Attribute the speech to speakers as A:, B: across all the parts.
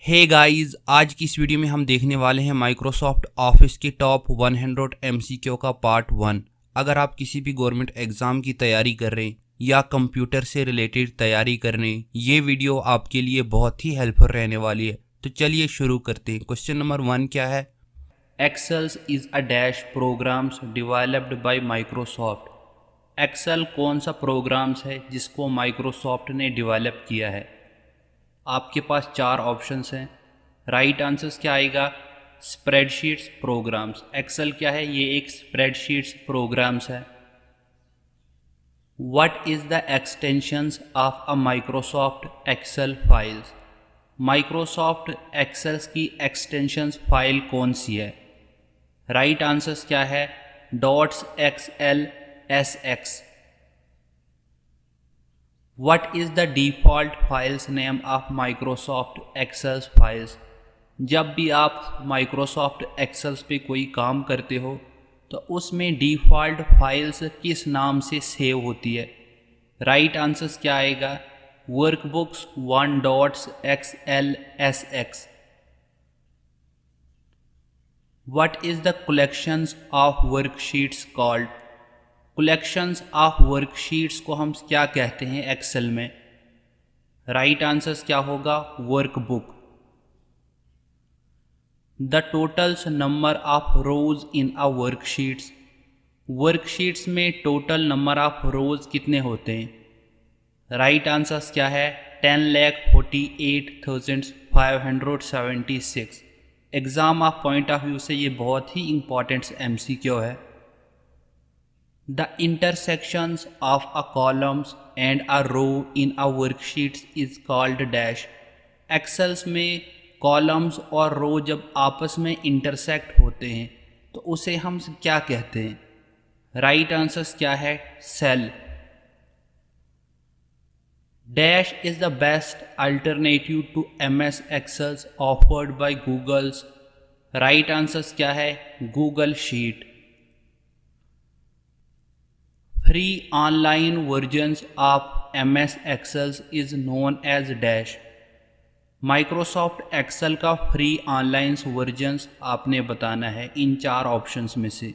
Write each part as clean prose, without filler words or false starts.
A: Hey guys, आज की इस वीडियो में हम देखने वाले हैं माइक्रोसॉफ्ट ऑफिस की टॉप 100 एमसीक्यू का पार्ट 1। अगर आप किसी भी गवर्नमेंट एग्जाम की तैयारी कर रहे हैं या कंप्यूटर से रिलेटेड तैयारी कर रहे हैं, ये वीडियो आपके लिए बहुत ही हेल्पफुल रहने वाली है। तो चलिए शुरू करते हैं। क्वेश्चन नंबर 1 क्या है? Excels is a dash programs developed by Microsoft. Excel कौन सा प्रोग्राम्स है जिसको माइक्रोसॉफ्ट ने डेवलप किया है? आपके पास चार ऑप्शंस हैं। राइट आंसर्स क्या आएगा? Spreadsheets programmes. एक्सेल क्या है? ये एक स्प्रेडशीट्स प्रोग्राम्स है। What is the extensions of a Microsoft Excel files? Microsoft Excels की एक्सटेंशंस फाइल कौन सी है? राइट आंसर्स क्या है? Dots XL S x. What is the default files name of Microsoft Excel files? जब भी आप Microsoft Excel पे कोई काम करते हो तो उसमें डिफ़ॉल्ट फाइल्स किस नाम से सेव होती है? राइट आंसर्स क्या आएगा? Workbooks 1.xlsx। What is the collections of worksheets called? Collections of worksheets को हम क्या कहते हैं एक्सेल में? राइट आंसर्स क्या होगा? Workbook. The totals number of rose in a worksheets. Worksheets में टोटल नंबर ऑफ रोज कितने होते हैं? राइट आंसर्स क्या है? 10,48,576। Exam of point of view से ये बहुत ही इंपॉर्टेंट एमसीक्यू है। The intersections of a columns and a row in a worksheet is called dash। एक्सेल्स में कॉलम्स और रो जब आपस में इंटरसेक्ट होते हैं तो उसे हम क्या कहते हैं? राइट आंसर्स क्या है? Cell. Dash is the best alternative to MS Excels offered by Googles. Right answers क्या है? Google sheet. Free online versions of MS Excel is known as dash। Microsoft Excel का फ्री ऑनलाइन वर्जन्स आपने बताना है इन चार options में से।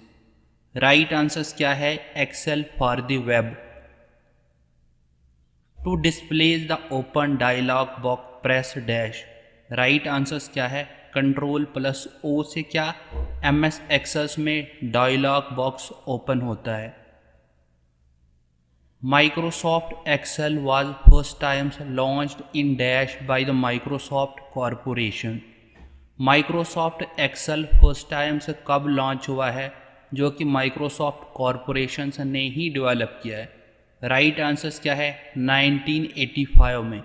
A: Right answers क्या है? Excel for the web. To displays the open dialog box press dash. Right answers क्या है? कंट्रोल+O से क्या MS एक्सेल्स में डायलॉग बॉक्स ओपन होता है। Microsoft Excel was first time launched in dash by the Microsoft Corporation। Microsoft Excel first time से कब launch हुआ है? जो कि Microsoft Corporation ने ही डेवलप किया है। राइट आंसर्स क्या है? 1985 में।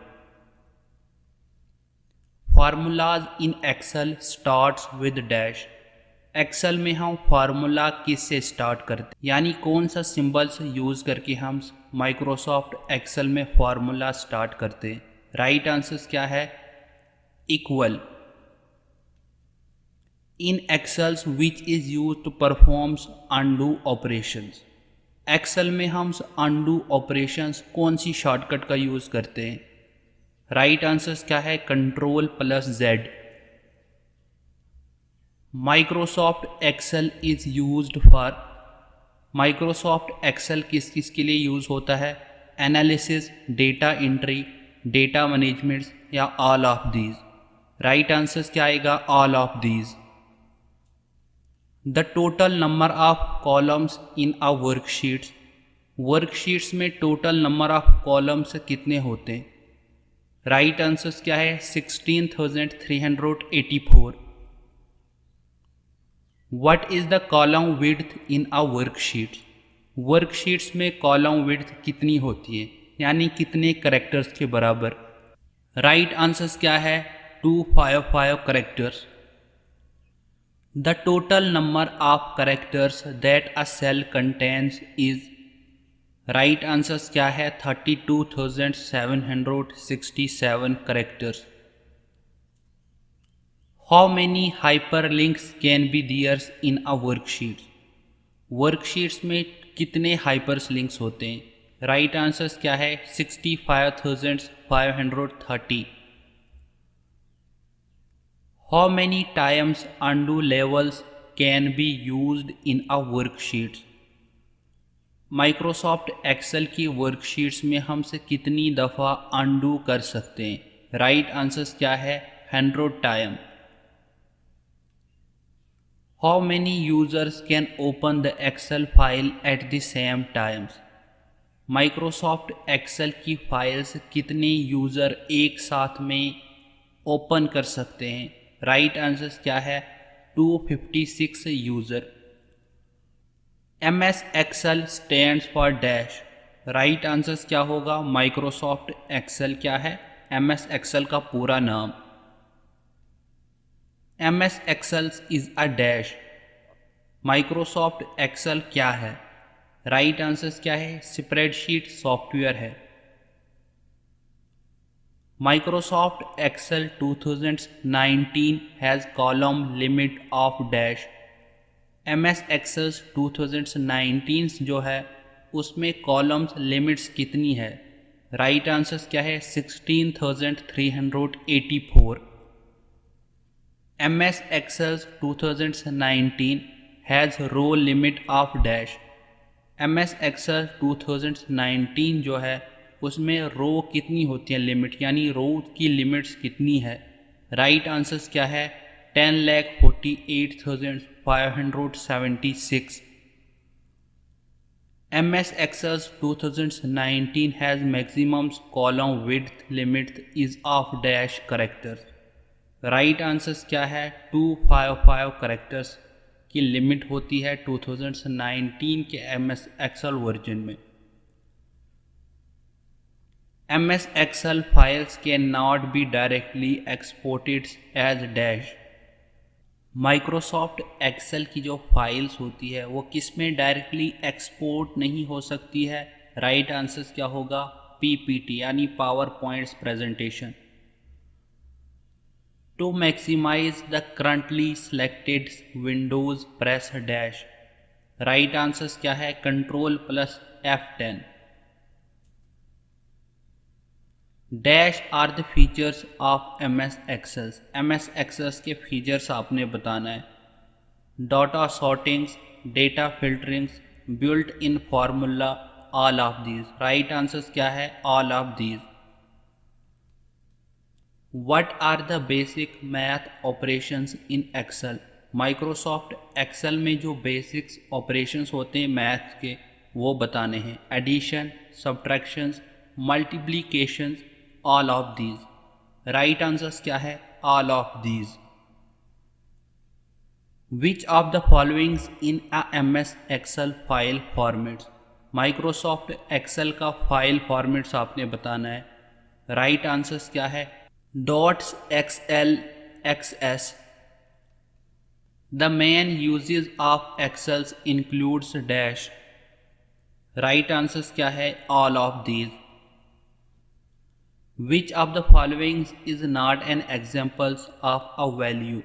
A: Formulas in Excel starts with dash. Excel में हम फार्मूला किससे स्टार्ट करते हैं? यानी कौन सा सिंबल्स यूज़ करके हम माइक्रोसॉफ्ट एक्सेल में फार्मूला स्टार्ट करते हैं? राइट आंसर्स क्या है? Equal. In Excels which is use to performs undo operations. Excel में हम अनडू ऑपरेशंस कौन सी शॉर्टकट का यूज़ करते हैं? राइट आंसर्स क्या है? Ctrl+Z। Microsoft Excel is used for. Microsoft Excel किस किस के लिए यूज़ होता है? Analysis, data entry, data management या all of these? Right answers क्या आएगा? All of these. The total number of columns in a worksheets. Worksheets में टोटल नंबर ऑफ कॉलम्स कितने होते हैं? राइट आंसर्स क्या है? 16,384। What is the column width in a worksheet? Worksheets में column width कितनी होती है? यानी कितने करेक्टर्स के बराबर? राइट आंसर्स क्या है? 255 characters. The total number of characters that a cell contains is. Right answers क्या है? 32,767 characters. How many hyperlinks can be there in a worksheet? Worksheets में कितने हाइपरलिंक्स होते हैं? राइट आंसर्स क्या है? 65,530। How many times undo levels can be used in a worksheets. Microsoft Excel की worksheets में हमसे कितनी दफ़ा अनडू कर सकते हैं? राइट आंसर्स क्या है? 100 time. How many users can open the Excel file at the same times. Microsoft Excel की फाइल्स कितने यूज़र एक साथ में ओपन कर सकते हैं? राइट आंसर्स क्या है? 256 user. MS Excel stands for dash. Right answers क्या होगा? माइक्रोसॉफ्ट एक्सेल क्या है? MS एक्सेल का पूरा नाम। MS Excel is a dash. Microsoft Excel क्या है? राइट आंसर्स क्या है? स्प्रेडशीट सॉफ्टवेयर है। Microsoft Excel 2019 has column limit of dash. MS Excel 2019 जो है उसमें कॉलम्स लिमिट्स कितनी है? राइट आंसर्स क्या है? 16,384। MS Excel 2019 has row limit of dash. MS Excel 2019 जो है उसमें रो कितनी होती है लिमिट, यानी रो की लिमिट्स कितनी है? राइट आंसर्स क्या है? 10,48,576। MS Excel 2019 has maximum column width limit is of dash characters। Right answers क्या है? 255 करेक्टर्स की लिमिट होती है 2019 के MS Excel वर्जन में। MS Excel files cannot be directly exported as dash। Microsoft Excel की जो फाइल्स होती है वो किस में डायरेक्टली एक्सपोर्ट नहीं हो सकती है? राइट आंसर्स क्या होगा? PPT यानी PowerPoints presentation. To maximize the currently selected windows press dash. Right answers क्या है? Ctrl+F10। Dash are the features of MS Excel। MS Excel के फीचर्स आपने बताना है। Data sortings, data filterings, built in formula, all of these. Right answers क्या है? All of these. What are the basic math operations in Excel. Microsoft Excel में जो basics operations होते हैं मैथ के वो बताने हैं। Addition, subtractions, multiplications, all of these. Right answers क्या है? All of these. Which of the followings in a MS Excel file formats. Microsoft Excel का फाइल फॉर्मेट्स आपने बताना है। राइट आंसर्स क्या है? Dots, XL, XS। The main uses of Excels includes dash. Right answers क्या है? All of these. Which of the followings is not an examples of a value.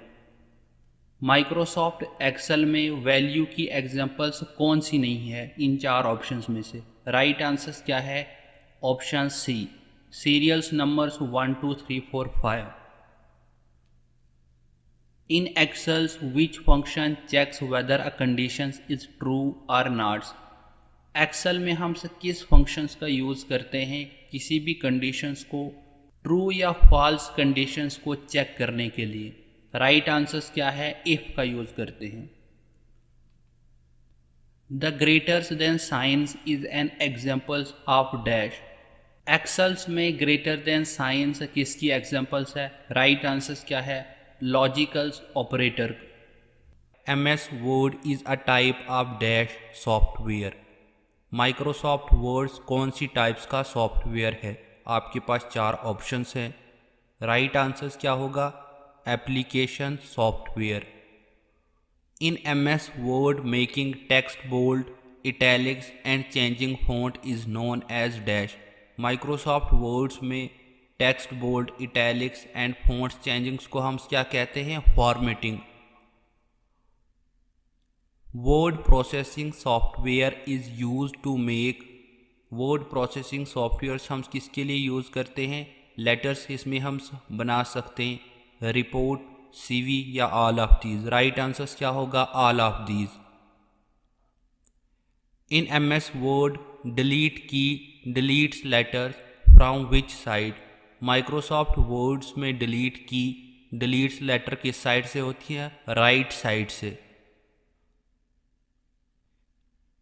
A: Microsoft Excel में value की examples कौन सी नहीं है इन चार ऑप्शंस में से? राइट आंसर्स क्या है? Option C, serials numbers 1 2 3 4 5। In Excels which function checks whether a condition is true और नॉट। एक्सेल में हम किस फंक्शंस का यूज़ करते हैं किसी भी कंडीशंस को ट्रू या फॉल्स कंडीशंस को चेक करने के लिए? राइट आंसर्स क्या है? इफ का यूज़ करते हैं। The greater than signs is an examples of dash. Excels में ग्रेटर देन साइंस किसकी एग्जाम्पल्स है? राइट आंसर्स क्या है? Logicals operator. MS Word is a type of dash software. Microsoft Words कौन सी टाइप्स का सॉफ्टवेयर है? आपके पास चार ऑप्शंस हैं। राइट आंसर्स क्या होगा? Application software. In MS Word making text bold, italics and changing font is known as dash. Microsoft Words में text bold, italics and fonts changings को हम क्या कहते हैं? Formatting. Word processing software is use to make. Word processing software हम किसके लिए use करते हैं? लेटर्स इसमें हम बना सकते हैं, रिपोर्ट, CV या all of these. Right answer क्या होगा? All of these. In MS Word, delete key deletes letters from which side? Microsoft Words में डिलीट की डिलीट्स लेटर किस साइड से होती है? राइट साइड से।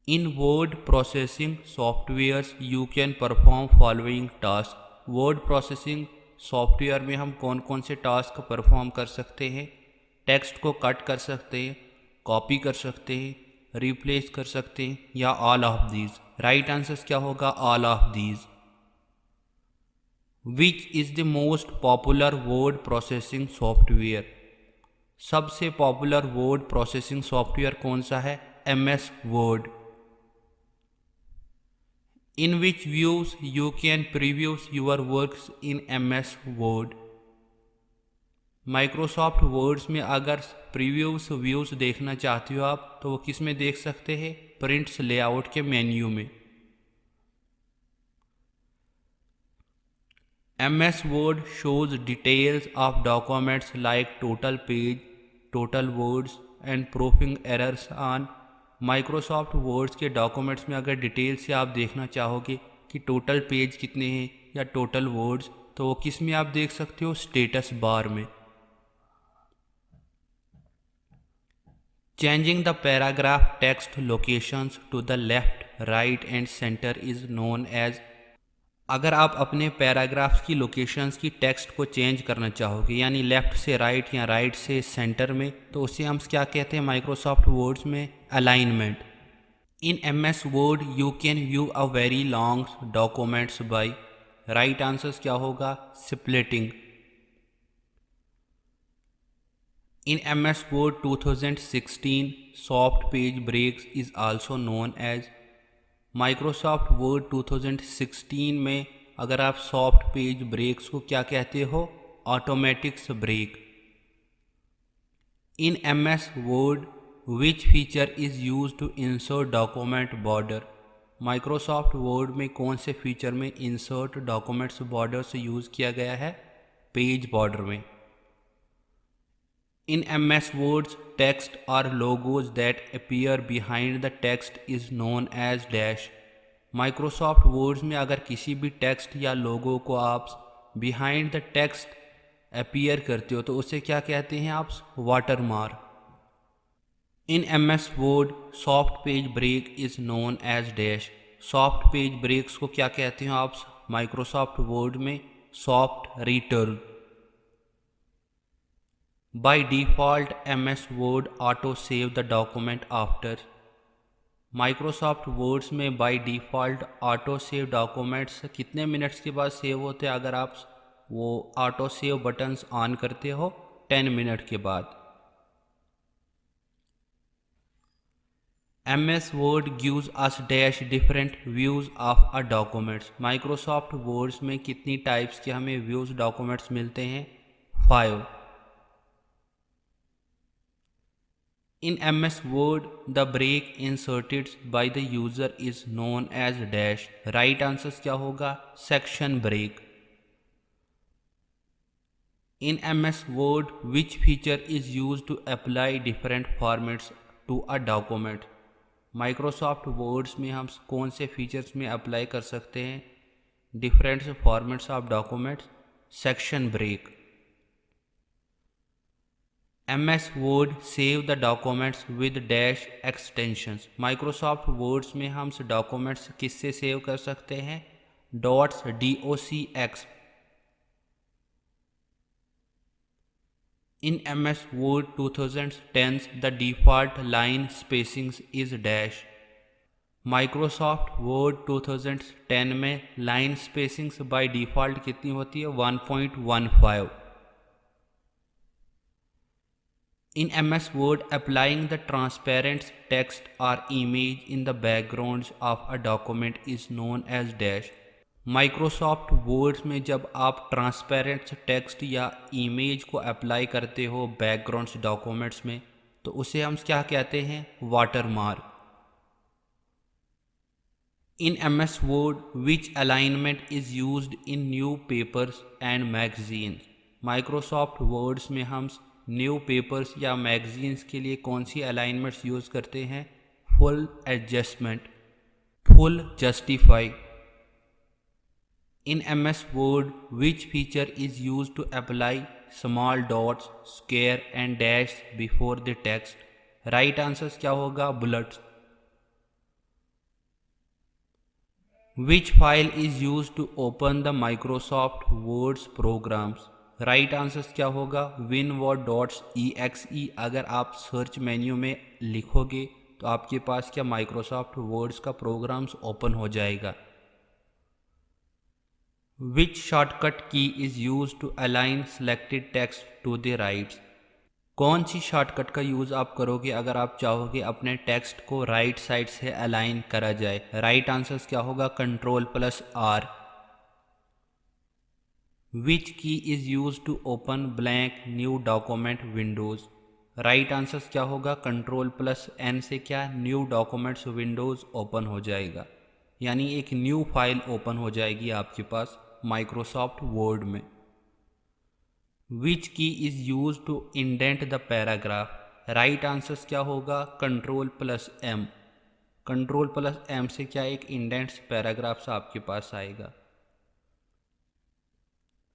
A: In word processing softwares you can perform following task. Word processing software में हम कौन कौन से टास्क परफॉर्म कर सकते हैं? टेक्स्ट को कट कर सकते हैं, कॉपी कर सकते हैं, रिप्लेस कर सकते हैं या all of these. Right answer क्या होगा? All of these. Which is the most popular word processing software? सबसे पॉपुलर वर्ड प्रोसेसिंग सॉफ्टवेयर कौन सा है? MS Word। In which views you can preview your works in MS Word? Microsoft Words में अगर previews views देखना चाहते हो आप तो वो किस में देख सकते हैं? प्रिंट्स लेआउट के मेन्यू में। MS Word shows details of documents like total page, total words and proofing errors on। Microsoft Words के डॉक्यूमेंट्स में अगर डिटेल से आप देखना चाहोगे कि टोटल पेज कितने हैं या टोटल वर्ड्स, तो वो किस में आप देख सकते हो? स्टेटस बार में। Changing the paragraph text locations to the left, right and centre is known as. अगर आप अपने पैराग्राफ्स की लोकेशंस की टेक्स्ट को चेंज करना चाहोगे यानी लेफ़्ट से राइट या राइट से सेंटर में, तो उसे हम क्या कहते हैं माइक्रोसॉफ्ट वर्ड्स में? Alignment. In MS Word you can view a very long documents by. Right answer क्या होगा? Splitting. In MS Word 2016 soft page breaks is also known as. Microsoft Word 2016 में अगर आप सॉफ्ट पेज ब्रेक्स को क्या कहते हो? Automatics break. In MS Word which feature is use to insert document border? Microsoft Word में कौन से फीचर में इंसर्ट डॉक्यूमेंट्स बॉर्डर से यूज़ किया गया है? पेज बॉर्डर में। In MS Words, text or logos that appear behind the text is known as dash। Microsoft Words में अगर किसी भी टेक्स्ट या लोगो को आप बिहाइंड द टेक्स्ट अपीयर करते हो तो उसे क्या कहते हैं आप? Watermark. In MS Word soft page break is known as dash. Soft page breaks को क्या कहते हैं आप माइक्रोसॉफ्ट वर्ड में? Soft return. By default MS Word auto save the document after। Microsoft Words में by default auto save documents कितने minutes के बाद सेव होते हैं? अगर आप वो ऑटो सेव बटन्स ऑन करते हो 10 मिनट के बाद। MS Word gives us dash different views of a documents। Microsoft Words में कितनी टाइप्स के हमें व्यूज डॉक्यूमेंट्स मिलते हैं? 5। In MS Word, the break inserted by the user is known as dash। Right answer क्या होगा? Section break. In MS Word, which feature is used to apply different formats to a document? Microsoft Words में हम कौन से features में apply कर सकते हैं different formats of documents? Section break. MS Word save the documents with dash extensions. Microsoft Words में हम डॉक्यूमेंट्स किससे सेव कर सकते हैं? Dots DOCX। In MS Word 2010 the default line spacings is dash. Microsoft Word 2010 में line spacings by default कितनी होती है? 1.15। In MS Word, applying the transparent text or image in the backgrounds of a document is known as dash। Microsoft Words में जब आप transparent text या image को apply करते हो बैकग्राउंड्स डॉक्यूमेंट्स में तो उसे हम क्या कहते हैं? Water mark. In MS Word, which alignment is used in new papers and magazines? Microsoft Words में हम न्यू पेपर्स या मैगजीन्स के लिए कौन सी अलाइनमेंट्स यूज़ करते हैं? Full adjustment, full justify. In MS Word, which feature is used to apply small dots, square and dash before the text? Right answers क्या होगा? Bullets. Which file is used to open the Microsoft Word programs? Right answers क्या होगा? winword.exe। अगर आप search menu में लिखोगे तो आपके पास क्या माइक्रोसॉफ्ट वर्ड्स का प्रोग्राम्स ओपन हो जाएगा। Which shortcut key is used to align selected text to the right? कौन सी शॉर्टकट का यूज़ आप करोगे अगर आप चाहोगे अपने टेक्स्ट को राइट साइड से अलाइन करा जाए? राइट आंसर्स क्या होगा? Ctrl+R। Which key is used to open blank new document windows? Right answers क्या होगा? Ctrl+N से क्या न्यू डॉक्यूमेंट्स विंडोज़ ओपन हो जाएगा, यानी एक न्यू फाइल ओपन हो जाएगी आपके पास माइक्रोसॉफ्ट वर्ड में। Which key is use to indent the paragraph? Right answers क्या होगा? Ctrl+M। Ctrl+M से क्या एक इंडेंट्स पैराग्राफ्स आपके पास आएगा।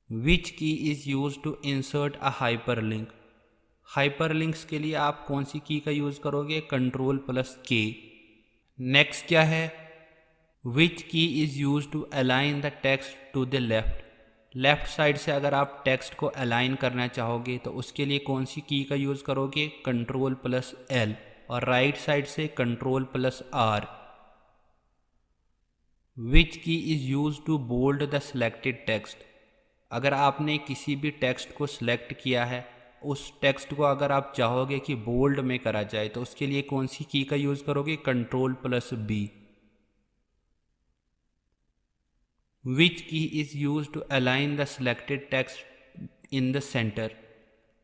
A: Which key is use to insert a hyperlink? Hyperlinks के लिए आप कौन सी की का यूज़ करोगे? Ctrl+K। नेक्स्ट क्या है? Which key is use to align the text to the left? Left side से अगर आप टेक्स्ट को अलाइन करना चाहोगे तो उसके लिए कौन सी की का यूज़ करोगे? Ctrl+L। और राइट साइड से Ctrl+R। Which key is use to bold the selected text? अगर आपने किसी भी टेक्स्ट को सिलेक्ट किया है, उस टेक्स्ट को अगर आप चाहोगे कि बोल्ड में करा जाए तो उसके लिए कौन सी की का यूज़ करोगे? Ctrl+B। Which key is used to align the selected text in the center?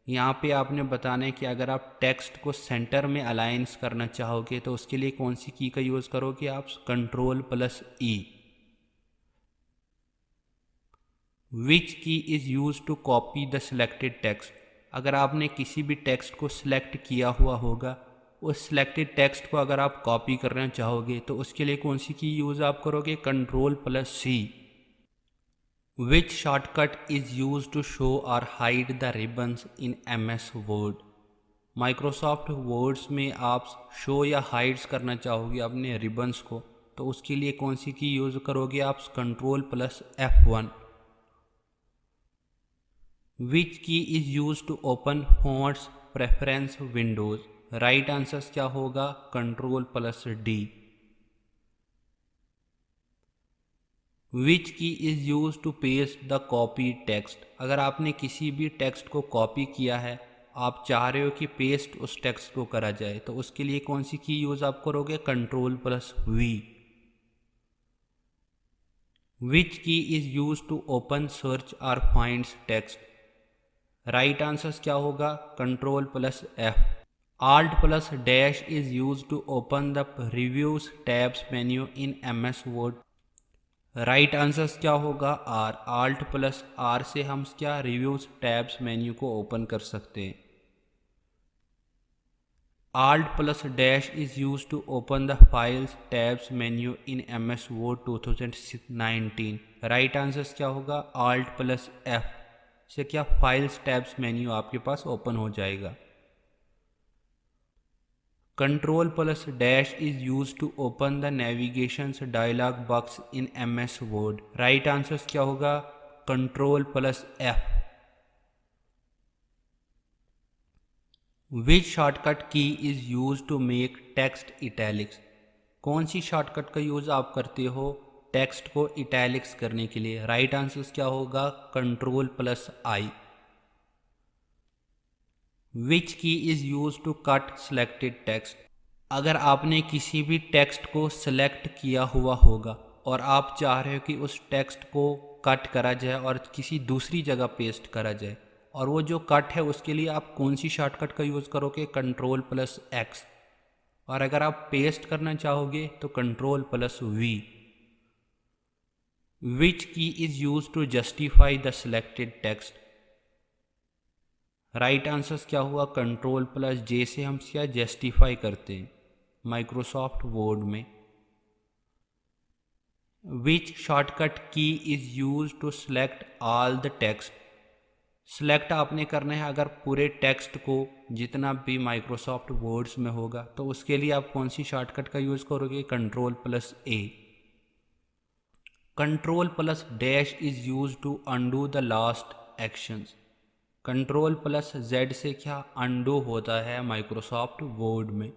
A: यहाँ पे आपने बताना है कि अगर आप टेक्स्ट को सेंटर में अलाइंस करना चाहोगे तो उसके लिए कौन सी की का यूज़ करोगे आप? Ctrl+E। Which key is used to copy the selected text? अगर आपने किसी भी टेक्स्ट को सिलेक्ट किया हुआ होगा, उस सिलेक्टेड टेक्स्ट को अगर आप कॉपी करना चाहोगे तो उसके लिए कौन सी की यूज़ आप करोगे? Ctrl+C। Which shortcut is used to show or hide the ribbons in MS Word? Microsoft Words में आप शो या हाइड्स करना चाहोगे अपने रिबन्स को तो उसके लिए कौन सी की यूज़ करोगे आप? Ctrl+F1। Which key is used to open fonts preference windows? Right answers क्या होगा? Ctrl+D। Which key is use to paste the copy text? अगर आपने किसी भी टेक्स्ट को कॉपी किया है, आप चाह रहे हो कि पेस्ट उस टेक्स्ट को करा जाए तो उसके लिए कौन सी की यूज़ आप करोगे? Ctrl+V। Which key is use to open search और फाइंड्स टेक्स्ट? राइट आंसर्स क्या होगा? Ctrl+F। Alt+- is used to open the Reviews tabs menu in MS Word। Right answers क्या होगा? R। Alt+R से हम क्या रिव्यूज़ टैब्स मेन्यू को open कर सकते हैं। Alt+- is used to open the Files tabs menu in MS Word 2019। Right answers क्या होगा? Alt+F से क्या फाइल्स टैब्स मेन्यू आपके पास ओपन हो जाएगा। Ctrl+- is used to open the navigations dialog box in MS Word। Right answers क्या होगा? Ctrl+F। Which shortcut key is used to make text italics? कौन सी शॉर्टकट का यूज़ आप करते हो टेक्स्ट को इटैलिक्स करने के लिए? राइट आंसर्स क्या होगा? Ctrl+I। Which key is use to cut selected text? अगर आपने किसी भी टेक्स्ट को सिलेक्ट किया हुआ होगा और आप चाह रहे हो कि उस टेक्स्ट को कट करा जाए और किसी दूसरी जगह पेस्ट करा जाए, और वो जो कट है उसके लिए आप कौन सी शॉर्टकट का यूज़ करोगे? Ctrl+X। और अगर आप पेस्ट करना चाहोगे तो Ctrl+V। Which key is use to justify the selected text? Right answers क्या हुआ, कंट्रोल प्लस जे से हम क्या जस्टिफाई करते हैं माइक्रोसॉफ्ट वर्ड में। Which shortcut key is use to select all the text. Select आपने करना है अगर पूरे टेक्स्ट को, जितना भी माइक्रोसॉफ्ट वर्ड्स में होगा, तो उसके लिए आप कौन सी शॉर्टकट का यूज़ करोगे, control plus A. Control plus dash is use to undo the last actions. Control plus Z से क्या अनडू होता है माइक्रोसॉफ्ट वर्ड में।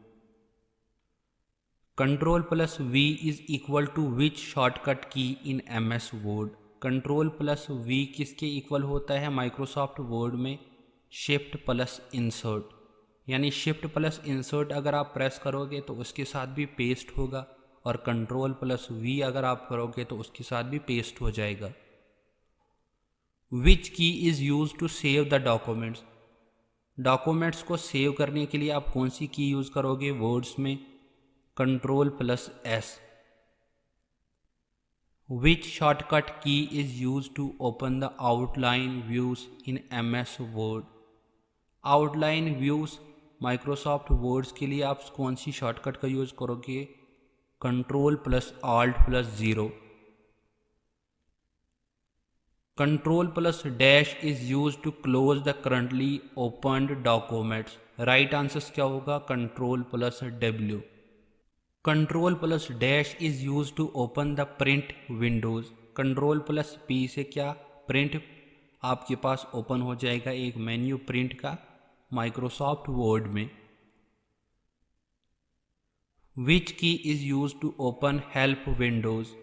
A: Control plus V is equal to which shortcut key in M S Word. Control plus V किसके equal होता है Microsoft Word में, shift plus insert. यानी शिफ्ट प्लस इंसर्ट अगर आप प्रेस करोगे तो उसके साथ भी पेस्ट होगा, और कंट्रोल प्लस वी अगर आप करोगे तो उसके साथ भी पेस्ट हो जाएगा। Which key is use to save the documents. Documents को सेव करने के लिए आप कौन सी की यूज़ करोगे वर्ड्स में, control plus S. Which shortcut key is used to open the outline views in MS Word? Outline views Microsoft Words के लिए आप कौन सी शॉर्टकट का यूज़ करोगे, control plus alt plus zero. Control plus dash is use to close the currently opened documents. Right answers क्या होगा, control plus W. Control plus dash is use to open the print windows. Control plus P से क्या print आपके पास open हो जाएगा, एक menu print का माइक्रोसॉफ्ट वर्ड में। Which key is use to open help windows.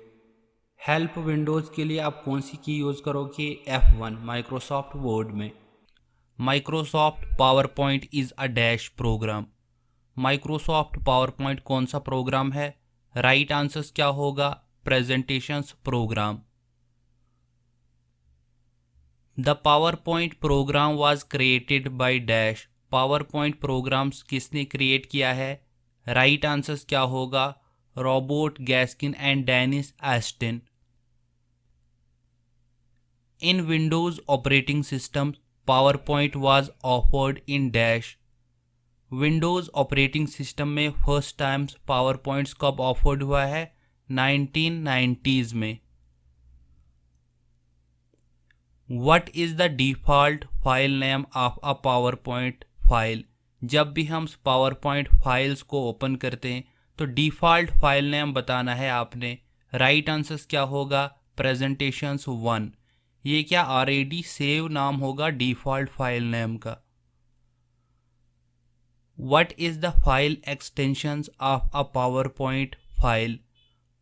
A: Help windows के लिए आप कौन सी की यूज़ करोगे, F1 माइक्रोसॉफ्ट वर्ड में। Microsoft PowerPoint is a dash program. Microsoft PowerPoint कौन सा प्रोग्राम है, राइट आंसर्स क्या होगा, presentations program. The PowerPoint program was created by dash. PowerPoint programs किसने create किया है, राइट आंसर्स क्या होगा, Robert Gaskin and Dennis Austin. In Windows operating system power point was offered in dash. Windows operating system में first times power points कब offered हुआ है, 1990s में। What is the default file name of a power point file. जब भी हम power point files को open करते हैं तो डिफ़ॉल्ट फाइल नेम बताना है आपने। राइट आंसर्स क्या होगा, प्रेजेंटेशंस 1। ये क्या ऑलरेडी सेव नाम होगा डिफ़ॉल्ट फाइल नेम का। What is the file extensions of a PowerPoint file?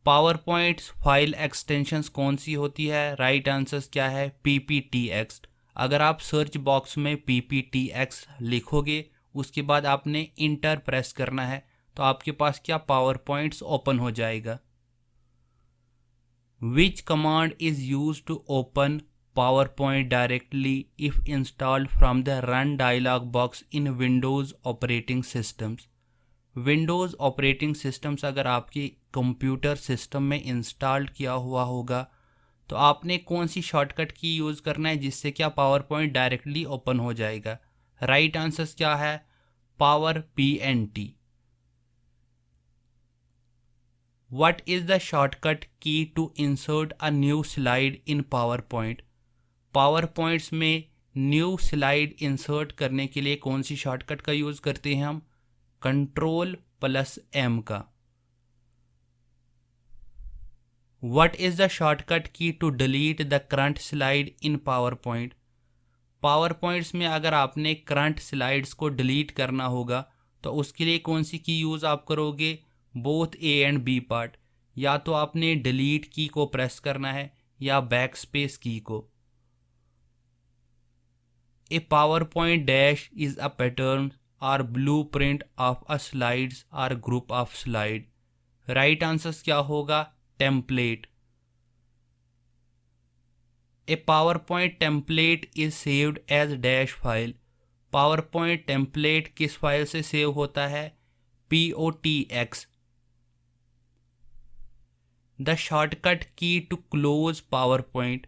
A: PowerPoint file extensions कौन सी होती है, राइट आंसर्स क्या है, PPTX। अगर आप सर्च बॉक्स में PPTX लिखोगे उसके बाद आपने इंटर प्रेस करना है तो आपके पास क्या PowerPoints ओपन हो जाएगा। Which command is used to open PowerPoint directly if installed from the Run dialog box in Windows operating systems? Windows operating systems अगर आपके कंप्यूटर सिस्टम में इंस्टॉल्ड किया हुआ होगा तो आपने कौन सी शॉर्टकट की यूज़ करना है जिससे क्या PowerPoint डायरेक्टली ओपन हो जाएगा। राइट आंसर्स क्या है, power PNT। What is the shortcut key to insert a new slide in PowerPoint? PowerPoints में न्यू स्लाइड इंसर्ट करने के लिए कौन सी शॉर्टकट का यूज़ करते हैं हम, कंट्रोल प्लस M का। What is the shortcut key to delete the current slide in PowerPoint? PowerPoints में अगर आपने करंट स्लाइड्स को डिलीट करना होगा तो उसके लिए कौन सी की यूज़ आप करोगे, both A and B part. या तो आपने डिलीट की को प्रेस करना है या बैक स्पेस की को। ए PowerPoint dash is a pattern or blueprint of a slides or group of slide। Right answers क्या होगा, template. A PowerPoint template is saved as dash file। PowerPoint template किस फाइल से save होता है, POTX। The shortcut key to close PowerPoint।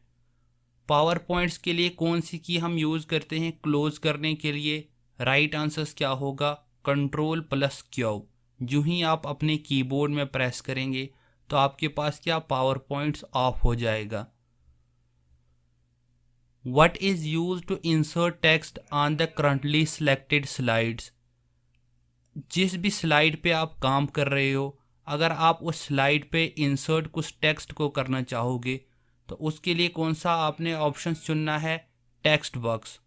A: PowerPoints के लिए कौन सी की हम यूज़ करते हैं क्लोज करने के लिए? राइट आंसर्स क्या होगा? Ctrl+Q। जो ही आप अपने कीबोर्ड में प्रेस करेंगे तो आपके पास क्या पावर पॉइंट्स ऑफ हो जाएगा। What is used to insert text on the currently selected slides? जिस भी स्लाइड पे आप काम कर रहे हो, अगर आप उस स्लाइड पे इंसर्ट कुछ टेक्स्ट को करना चाहोगे तो उसके लिए कौन सा आपने ऑप्शंस चुनना है? Text box.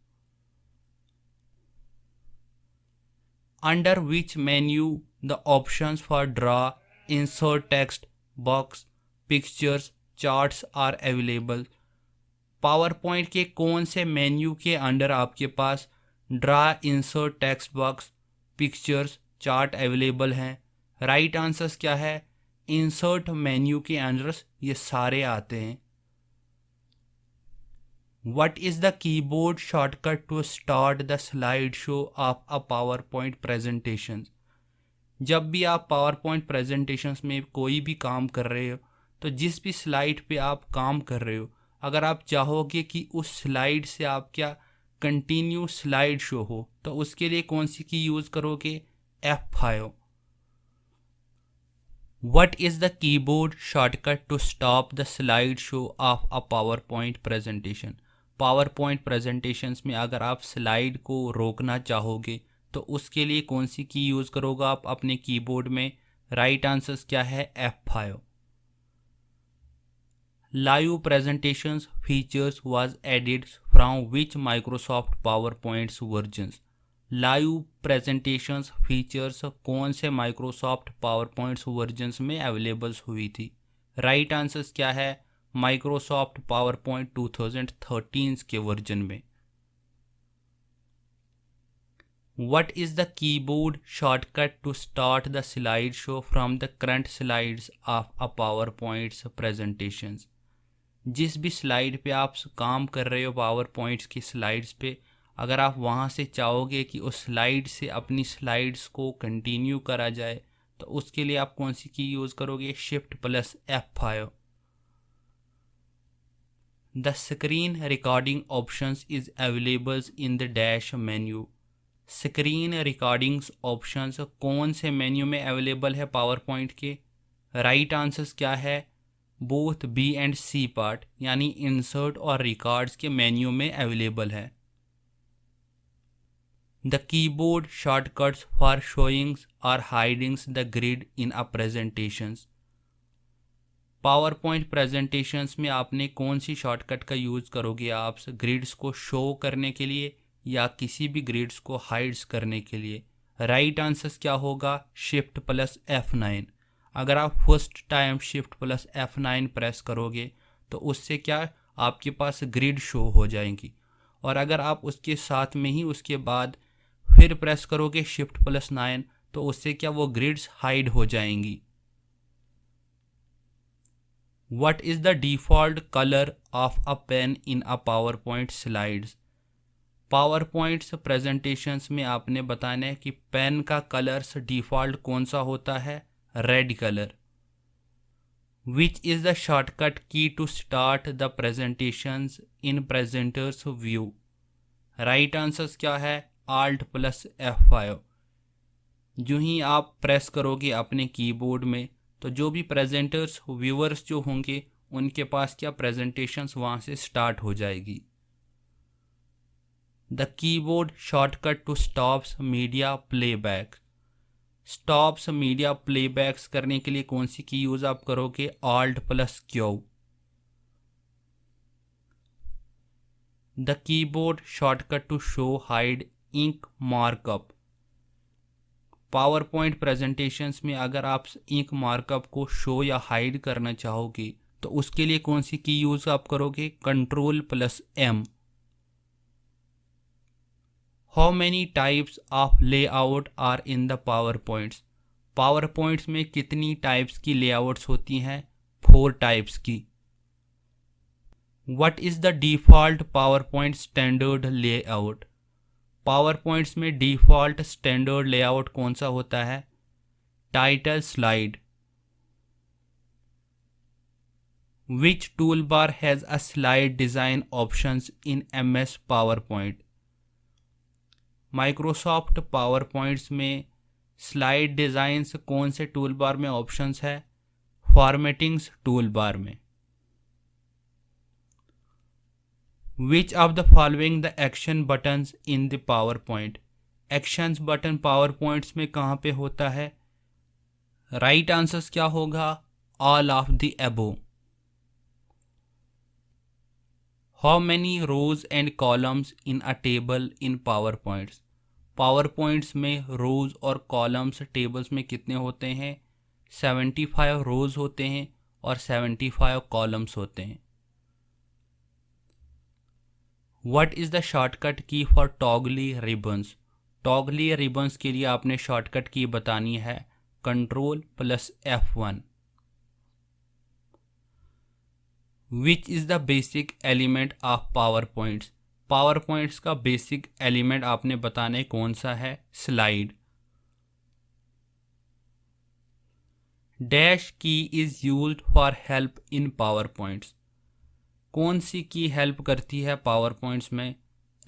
A: Under which menu the options for draw, insert text box, pictures, charts are available? PowerPoint के कौन से मेन्यू के अंडर आपके पास draw, insert text box, pictures, chart available हैं? राइट आंसर्स क्या है? इंसर्ट मेन्यू के अंडर ये सारे आते हैं। What is the keyboard shortcut to start the slideshow of a PowerPoint presentation? जब भी आप PowerPoint presentations में कोई भी काम कर रहे हो तो जिस भी स्लाइड पे आप काम कर रहे हो, अगर आप चाहोगे कि उस स्लाइड से आप क्या कंटिन्यू स्लाइड शो हो तो उसके लिए कौन सी की यूज़ करोगे? F5। What is the keyboard shortcut to stop the slideshow of a PowerPoint presentation? Power point presentations में अगर आप स्लाइड को रोकना चाहोगे तो उसके लिए कौन सी की यूज़ करोगे आप अपने कीबोर्ड में? राइट आंसर्स क्या है? F5। Live presentations features was added from which Microsoft power points versions? Live presentations features कौन से माइक्रोसॉफ्ट पावर पॉइंट्स वर्जन्स में अवेलेबल हुई थी? राइट आंसर्स क्या है? माइक्रोसॉफ्ट पावर पॉइंट 2013 के वर्जन में। What is the keyboard shortcut to start the slideshow from the current slides of a PowerPoint presentations? जिस भी स्लाइड पे आप काम कर रहे हो पावर पॉइंट्स की स्लाइड्स पे, अगर आप वहाँ से चाहोगे कि उस स्लाइड से अपनी स्लाइड्स को कंटिन्यू करा जाए तो उसके लिए आप कौन सी की यूज़ करोगे? Shift+F5। The screen recording options is available in the dash menu. Screen recordings options कौन से मेन्यू में अवेलेबल है पावर पॉइंट के? राइट आंसर्स क्या है? Both B and C part यानी इंसर्ट और रिकॉर्ड्स के मेन्यू में अवेलेबल है। The keyboard shortcuts for showings और hidings the grid in a presentations. PowerPoint presentations में आपने कौन सी शॉर्टकट का यूज़ करोगे आप ग्रिड्स को शो करने के लिए या किसी भी ग्रिड्स को हाइड्स करने के लिए? राइट आंसर्स क्या होगा? Shift+F9। अगर आप फर्स्ट टाइम Shift+F9 प्रेस करोगे तो उससे क्या आपके पास ग्रिड शो हो जाएंगी, और अगर आप उसके साथ में ही उसके बाद फिर प्रेस करोगे Shift+9 तो उससे क्या वो ग्रिड्स हाइड हो जाएंगी। What is the default color of a pen in a PowerPoint slides? PowerPoint presentations में आपने बताना है कि पेन का कलर्स डिफ़ॉल्ट कौन सा होता है? Red colour. Which is the shortcut key to start the presentations in presenters view? Right answers क्या है? Alt+F5। जो ही आप प्रेस करोगे अपने कीबोर्ड में तो जो भी प्रेजेंटर्स व्यूअर्स जो होंगे उनके पास क्या प्रेजेंटेशंस वहाँ से स्टार्ट हो जाएगी। The keyboard shortcut to stops media playback. Stops media playbacks करने के लिए कौन सी की यूज़ आप करोगे? Alt+Q। The keyboard shortcut to show hide ink markup. PowerPoint presentations में अगर आप इंक मार्कअप को शो या हाइड करना चाहोगे तो उसके लिए कौन सी की यूज़ आप करोगे? Ctrl+M। How many types of layout are in the PowerPoints? PowerPoints में कितनी टाइप्स की लेआउट्स होती हैं? 4 टाइप्स की। What is the default power point standard layout? Power points में डिफ़ॉल्ट स्टैंडर्ड लेआउट कौन सा होता है? Title slide. Which toolbar has a slide design options in MS PowerPoint? Microsoft power points में स्लाइड डिज़ाइंस कौन से tool bar में options है? फॉर्मेटिंग्स टूल बार में। विच of the following the action buttons in the power point? Actions button power points में कहाँ पे होता है? राइट आंसर्स क्या होगा? All of the above. How many rose and columns in a table in PowerPoints? PowerPoints में रोज और columns tables में कितने होते हैं? 75 रोज होते हैं और 75 कॉलम्स होते हैं। व्हाट इज द शॉर्टकट की फॉर टॉगली रिबन्स? टॉगली रिबन्स के लिए आपने शॉर्टकट की बतानी है Ctrl+F1। Which is the basic element of power points? Power points का बेसिक एलिमेंट आपने बताने कौन सा है? स्लाइड। डैश की is used for help in PowerPoints. कौन सी की हेल्प करती है पावर पॉइंट्स में?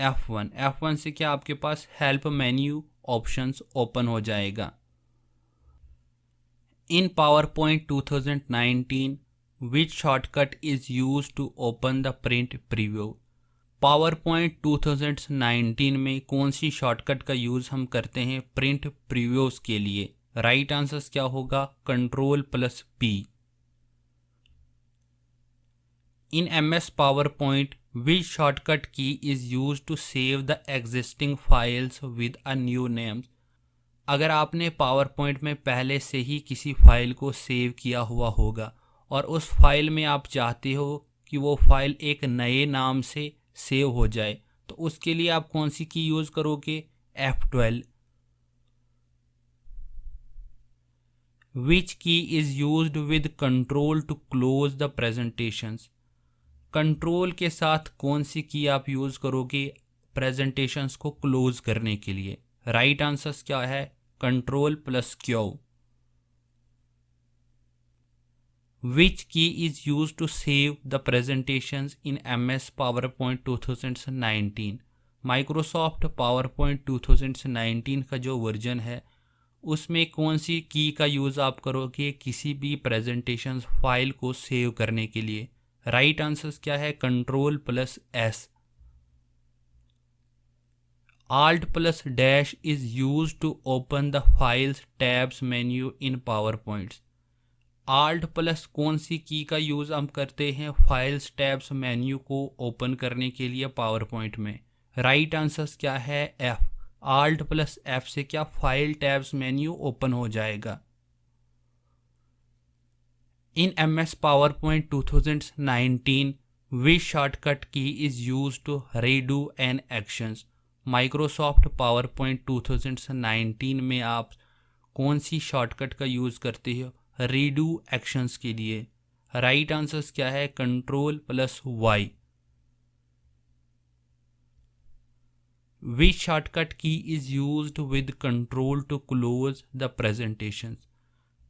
A: F1। F1 से क्या आपके पास हेल्प मेन्यू ऑप्शंस ओपन हो जाएगा। In PowerPoint 2019 which shortcut is used to open the print preview? PowerPoint 2019 में कौन सी शॉर्टकट का यूज़ हम करते हैं प्रिंट प्रीव्यूज के लिए? राइट आंसर्स क्या होगा? Ctrl+P। In MS PowerPoint which shortcut key is use to save the existing files with a new name? अगर आपने पावर पॉइंट में पहले से ही किसी फाइल को सेव किया हुआ होगा और उस फाइल में आप चाहते हो कि वो फाइल एक नए नाम से सेव हो जाए, तो उसके लिए आप कौन सी की यूज करोगे? F12। Which key is used with control to close the presentations? Control के साथ कौन सी की आप यूज करोगे प्रेजेंटेशंस को क्लोज करने के लिए? राइट आंसर्स क्या है? Ctrl+Q। Which key is used to save the presentations in MS PowerPoint 2019? Microsoft PowerPoint 2019 का जो वर्जन है उसमें कौन सी की का यूज़ आप करोगे किसी भी प्रेजेंटेशन फाइल को सेव करने के लिए? राइट आंसर्स क्या है? Ctrl+S। Alt+- is used to open the files tabs menu in PowerPoint। Alt+ कौन सी की का यूज़ हम करते हैं फाइल्स टैब्स मेन्यू को ओपन करने के लिए पावर पॉइंट में? राइट आंसर्स क्या है? F। Alt+F से क्या फाइल टैब्स मेन्यू ओपन हो जाएगा। In MS PowerPoint 2019 which shortcut key is use to redo an actions? Microsoft PowerPoint 2019 में आप कौन सी शॉर्टकट का यूज़ करते हो रीडू एक्शंस के लिए? राइट आंसर्स क्या है? Ctrl+Y। Which shortcut key is used with control to close the presentations?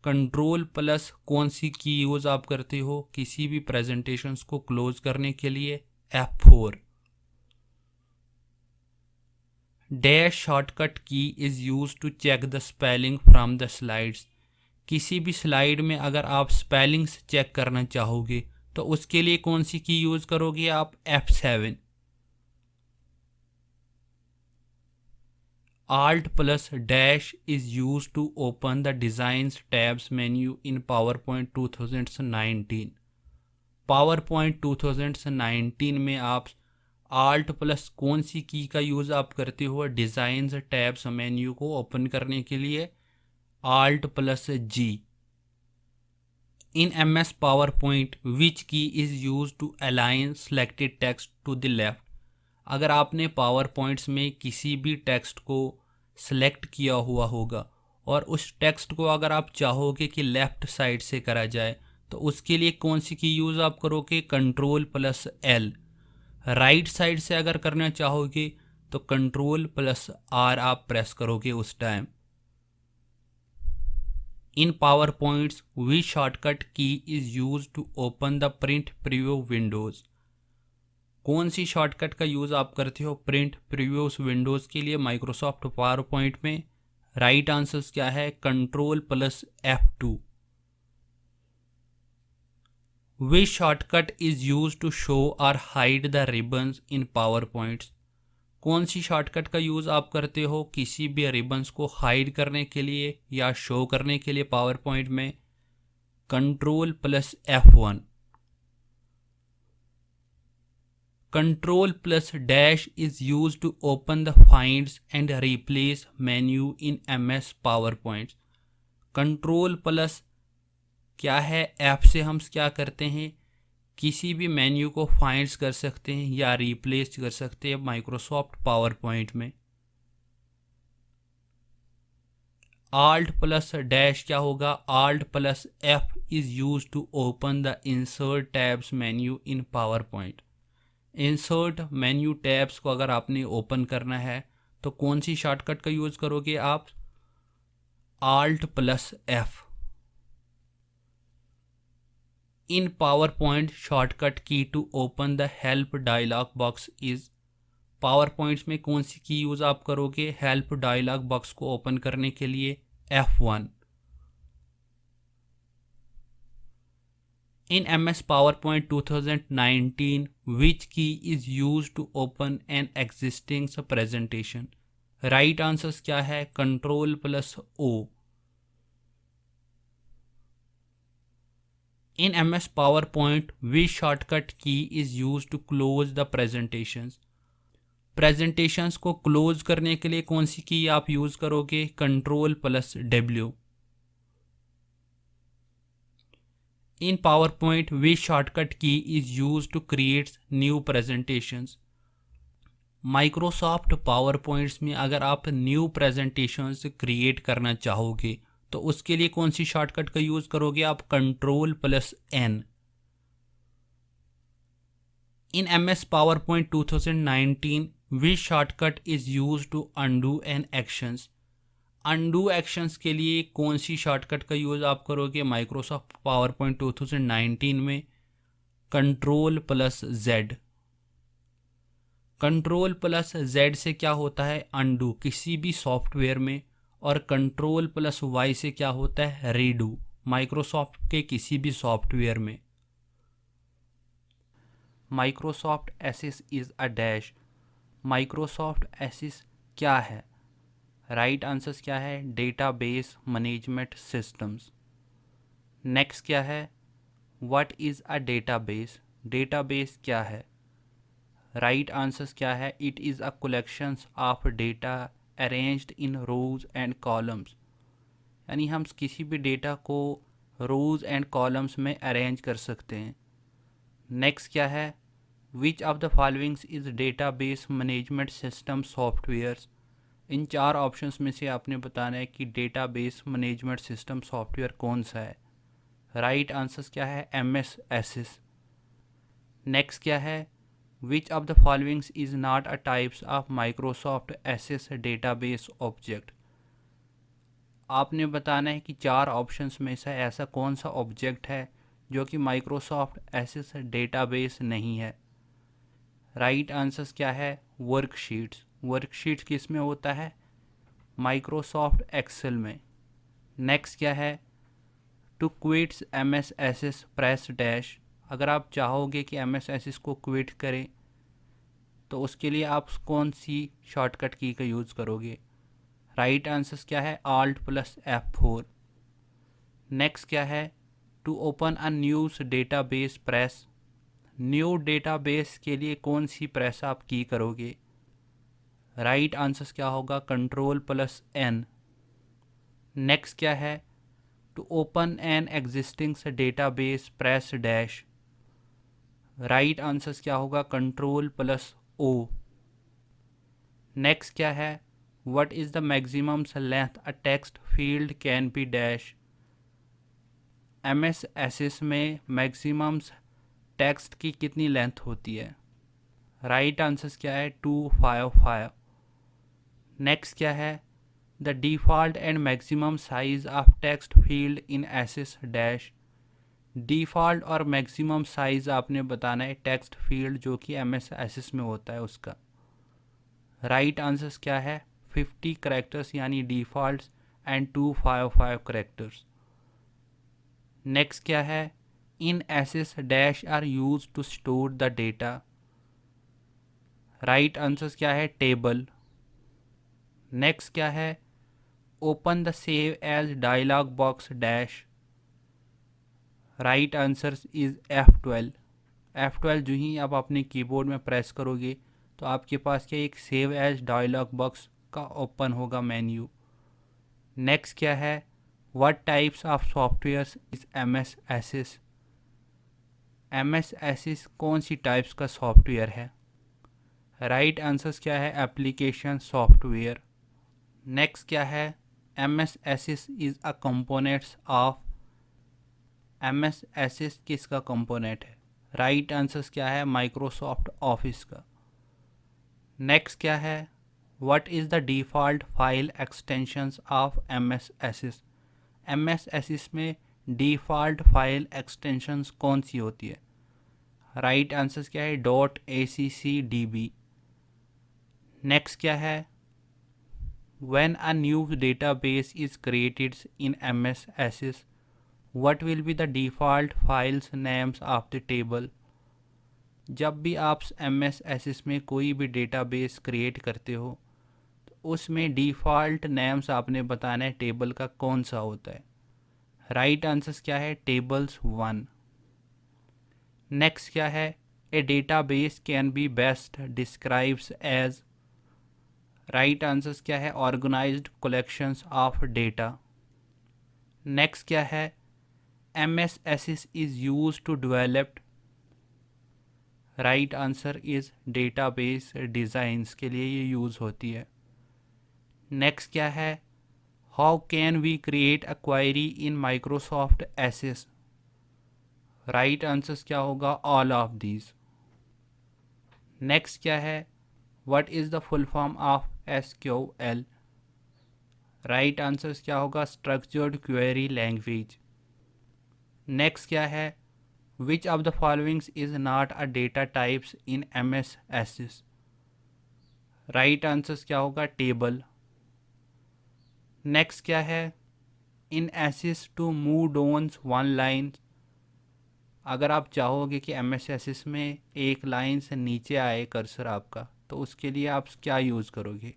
A: Ctrl+ कौन सी की यूज़ आप करते हो किसी भी प्रेजेंटेशंस को क्लोज करने के लिए? F4। Dash shortcut key is use to check the spelling from the slides. किसी भी स्लाइड में अगर आप स्पेलिंग्स चेक करना चाहोगे तो उसके लिए कौन सी की यूज़ करोगे आप? F7। Alt+- is used to open the Designs tabs menu in PowerPoint 2019। PowerPoint 2019 में आप Alt+ कौन सी की का यूज़ आप करते हो डिज़ाइंस टैब्स मेन्यू को ओपन करने के लिए? Alt+G। In MS PowerPoint which key is used to align selected text to the left? अगर आपने पावर पॉइंट्स में किसी भी टेक्स्ट को सिलेक्ट किया हुआ होगा और उस टेक्स्ट को अगर आप चाहोगे कि लेफ़्ट साइड से करा जाए तो उसके लिए कौन सी की यूज़ आप करोगे? Ctrl+L। राइट साइड से अगर करना चाहोगे तो Ctrl+R आप प्रेस करोगे उस time. In PowerPoints which shortcut key is use to open the print preview windows. कौन सी शॉर्टकट का यूज़ आप करते हो प्रिंट प्रीव्यूज विंडोज़ के लिए माइक्रोसॉफ्ट पावर पॉइंट में? राइट आंसर्स क्या है? Ctrl+F2। Which shortcut is use to show और hide the ribbons in PowerPoints. कौन सी शॉर्टकट का यूज़ आप करते हो किसी भी रिबन्स को हाइड करने के लिए या शो करने के लिए पावर पॉइंट में? Ctrl+F1। Ctrl+- is used to open the finds and replace menu in MS PowerPoint। Ctrl+ क्या है? ऐप से हम क्या करते हैं, किसी भी मेन्यू को फाइंड्स कर सकते हैं या रिप्लेस कर सकते हैं माइक्रोसॉफ्ट पावर पॉइंट में। Alt+- क्या होगा? Alt+F is used to open the insert tabs menu in PowerPoint। Insert menu tabs को अगर आपने ओपन करना है तो कौन सी शॉर्टकट का यूज़ करोगे आप? Alt+F। In PowerPoint shortcut key to open the help dialog box is. PowerPoints में कौन सी की यूज़ आप करोगे हेल्प डायलॉग बॉक्स को ओपन करने के लिए? F1। In MS PowerPoint 2019, which key is used to open an existing presentation? Right answers क्या है? Ctrl+O। In MS PowerPoint, which shortcut key is used to close the presentations? Presentations को close करने के लिए कौन सी की आप यूज़ करोगे? Ctrl+W। In PowerPoint, which shortcut key is used to create new presentations? Microsoft power points में अगर आप न्यू प्रेजेंटेशंस क्रिएट करना चाहोगे तो उसके लिए कौन सी शॉर्टकट का यूज़ करोगे आप? Ctrl+N। In MS PowerPoint 2019, which shortcut is used to undo an actions? Undo actions के लिए कौन सी शॉर्टकट का यूज़ आप करोगे माइक्रोसॉफ्ट पावर पॉइंट 2019 में? Ctrl+Z। Ctrl+Z से क्या होता है? अनडू किसी भी सॉफ्टवेयर में, और Ctrl+Y से क्या होता है? रीडू माइक्रोसॉफ्ट के किसी भी सॉफ्टवेयर में। Microsoft Access is a dash. Microsoft Access क्या है? राइट आंसर्स क्या है? Database management systems. नेक्स्ट क्या है? What is a database? Database क्या है? राइट आंसर्स क्या है? It is a collections of data arranged in rows and columns. यानी हम किसी भी डेटा को रोज एंड कॉलम्स में अरेंज कर सकते हैं। नेक्स्ट क्या है? Which of the followings is database management system softwares. इन चार ऑप्शंस में से आपने बताना है कि डेटाबेस मैनेजमेंट सिस्टम सॉफ्टवेयर कौन सा है। राइट आंसर्स क्या है? MS एसिस। नेक्स्ट क्या है? Which of the followings is not a types of Microsoft Access database object. आपने बताना है कि चार ऑप्शंस में से ऐसा कौन सा ऑब्जेक्ट है जो कि माइक्रोसॉफ्ट एसिस डेटाबेस नहीं है। राइट आंसर्स क्या है? वर्कशीट्स। वर्कशीट्स किस में होता है? माइक्रोसॉफ्ट एक्सेल में। नेक्स्ट क्या है? To quits MS Access press dash. अगर आप चाहोगे कि MS एसिस को क्विट करें तो उसके लिए आप कौन सी शॉर्टकट की का यूज़ करोगे? राइट आंसर्स क्या है? Alt+F4। नेक्स्ट क्या है? To open a news database press. New database के लिए कौन सी प्रेस आप की करोगे? राइट आंसर्स क्या होगा? Ctrl+N। नेक्स्ट क्या है? To open an existing database press dash. Right answers क्या होगा? Ctrl+O। नेक्स्ट क्या है? What is the maximum length a text field can be dash. MS Access में मैक्सिमम टेक्स्ट की कितनी लेंथ होती है? राइट आंसर्स क्या है? 255। नेक्स्ट क्या है? The default and maximum size of text field in SS dash. Default और मैक्सिमम साइज़ आपने बताना है टेक्स्ट फील्ड जो कि एमएस एसएस में होता है उसका। राइट आंसर्स क्या है? 50 करेक्टर्स यानी डिफ़ॉल्ट एंड 255 करेक्टर्स। नेक्स्ट क्या है? In SS dash are use to store the data. Right answers क्या है? टेबल। नेक्स्ट क्या है? Open the save as dialog box dash. Right answer is F12। F12 जो ही आप अपने कीबोर्ड में प्रेस करोगे तो आपके पास क्या एक सेव एज डायलॉग बॉक्स का ओपन होगा मेन्यू। नेक्स्ट क्या है? What types of softwares is MS Access. MS Access कौन सी टाइप्स का सॉफ्टवेयर है? राइट आंसर्स क्या है? Application software. नेक्स्ट क्या है? MS Access is a components of. MS Access किसका कंपोनेंट है? राइट आंसर्स क्या है? माइक्रोसॉफ्ट ऑफिस का। नेक्स्ट क्या है? What is the default file extensions of MS Access. MS Access में डिफ़ॉल्ट फाइल एक्सटेंशंस कौन सी होती है? राइट आंसर्स क्या है? .accdb। नेक्स्ट क्या है? When a new database is created in MS Access what will be the default files names of the table। जब भी आप एमएस एसिस में कोई भी डेटाबेस क्रिएट करते हो तो उसमें डिफ़ॉल्ट नेम्स आपने बताना है टेबल का कौन सा होता है। राइट आंसर्स क्या है? टेबल्स 1। नेक्स्ट क्या है? A database can be best describes as. Right answers क्या है? Organised collections of data. Next क्या है? MS ASIS is used to develop। Right answer is database designs के लिए ये यूज़ होती है। नेक्स्ट क्या है? How can we create a query in Microsoft Access. Right answers क्या होगा? All of these. नेक्स्ट क्या है? What is the full form of SQL। Right answers क्या होगा? Structured query language. नेक्स्ट क्या है? Which of the followings is not a data types in MS Access. Right answers क्या होगा? Table. Next क्या है? In Access to move downs one line. अगर आप चाहोगे कि एमएस एसिस में एक लाइन से नीचे आए कर्सर आपका तो उसके लिए आप क्या यूज़ करोगे?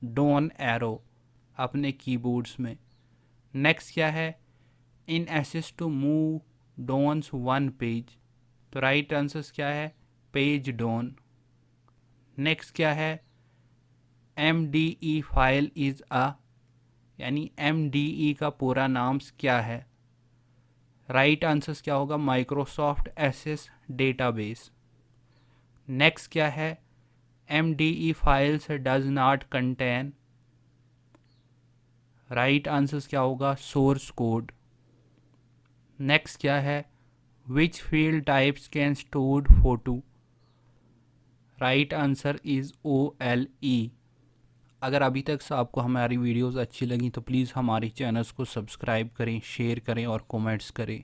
A: डाउन एरो अपने कीबोर्ड्स में। नेक्स्ट क्या है? In Access to move downs one page. तो राइट आंसर्स क्या है? Page down. नेक्स्ट क्या है? MDE file is a. यानी MDE का पूरा नाम क्या है? राइट आंसर्स क्या होगा? Microsoft assess database. नेक्स्ट क्या है? MDE files does not contain. Right answers क्या होगा? Source code. नेक्स्ट क्या है? Which field types can stored photo. Right answer is OLE। अगर अभी तक से आपको हमारी वीडियोस अच्छी लगी तो प्लीज़ हमारे चैनल्स को सब्सक्राइब करें, शेयर करें और कमेंट्स करें।